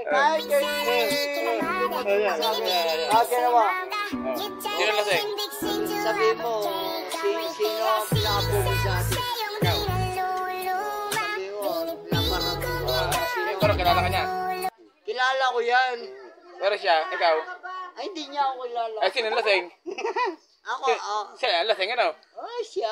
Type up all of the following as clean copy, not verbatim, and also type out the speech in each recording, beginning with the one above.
Kahit kayo akin naman. Sino lasing? Sabi mo, sino ang pinakapugi sa atin? Ikaw. Sabi mo, pinaparating ko. Pero kilala ka niya. Kilala ko yan. Pero siya, ikaw. Ay, hindi niya ako kilala. Sino ang lasing? Ako, Siya ang lasing, ano? ay, siya.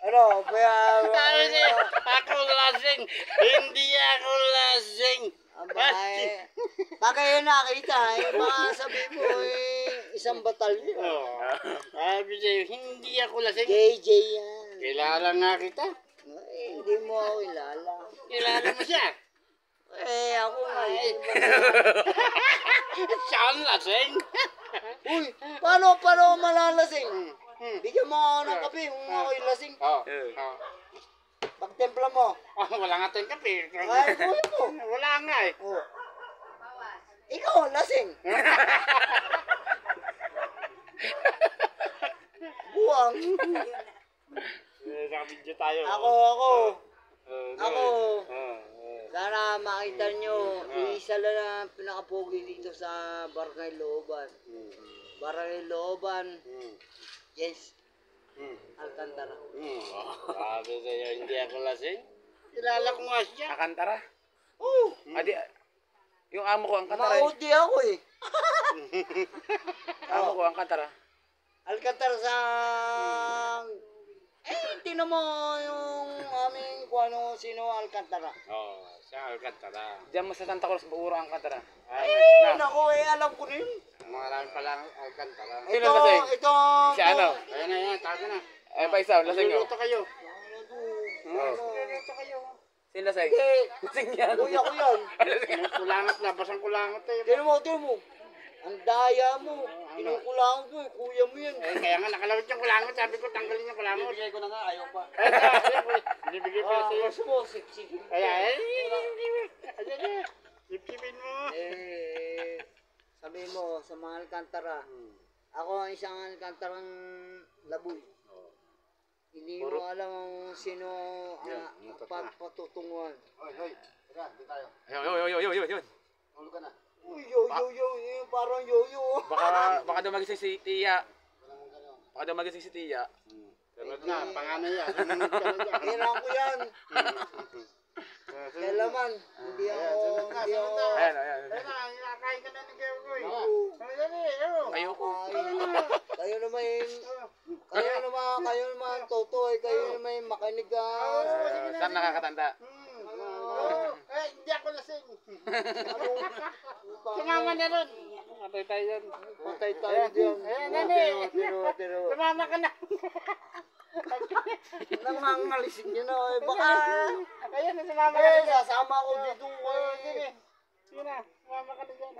Ano, kaya... Sabi niya, ako lasing. Hindi ako lasing. Abay, pag kayo nakita, baka sabi mo, isang batalyon. Sabi niya, hindi ako lasing. JJ yan. Kilala nga kita. Ay, hindi mo ako kilala. Kilala mo siya. Ako nga. Siya ang lasing. Uy, paano ako malalasing? Bigyan mo ako ng kape kung ako'y lasing. Pagtempla mo. Wala nga tayong kape. Kaya ko mo. Wala nga eh. Oh. Ikaw, lasing. Buwang. Nakabidyo tayo. Ako. Sana makita nyo, isa lang na pinakapogi dito sa Barangay Looban. Barangay Looban, yes, Alcantara. Sabi sa'yo, hindi ako lasing. Kilala ko nga siya. Alcantara? Oh, Adi, yung amo ko, Alcantara. maudi ako eh. Amo ko, Alcantara. Alcantara sa... tinan mo yung aming kung ano, sino Alcantara. Siya Alcantara. Diyan mo sa Santa Cruz, Buuro, Alcantara. Naku alam ko rin. Marami pala Alcantara. Sino lasing? Ito. Si ano? Ayan na yan, tago na. Paisaw, lasing nyo. Luluto kayo. Luluto kayo. Sino lasing? Hindi. Lasing yan. Kuya ko yan. Kulangot, labasang kulangot eh. Tinan mo. Ang daya mo. Kinukulangan ko eh. Kuya mo yan. Kaya nga nakalawit yung kulangot. Sabi ko tanggalin yung kulangot. Bibigay ko na nga. Ayaw pa. Binibigay ko na sa'yo. Gusto mo, sexy. Kaya sipsipin mo. Sabi mo, sa mga Alcantara. Ako ang isang Alcantarang laboy. Hindi mo alam kung sino patutunguhan. Hoy. Teka, di tayo. Yun. Ulo ka na. Uy, yo, parang yo-yo. Baka daw magising si Tia. Baka daw magising si Tia. Sunod na, panganay yan. Kailangan ko yan. Kailaman, hindi ako. Ayan. Nakain ka na ni Kuya Koy. Ayoko. Kayo naman, Totoy, kayo naman makinig ka. Saan nakakatanda? Hindi ako lasing. Sumama na ron. Patay tayo yan. Patay tayo dyan. Tiro. Sumama ka na. Nangangalising nyo na eh. Baka, Ayan, sumama ka na dyan. sasama ko dito. Sige na, sumama ka na dyan.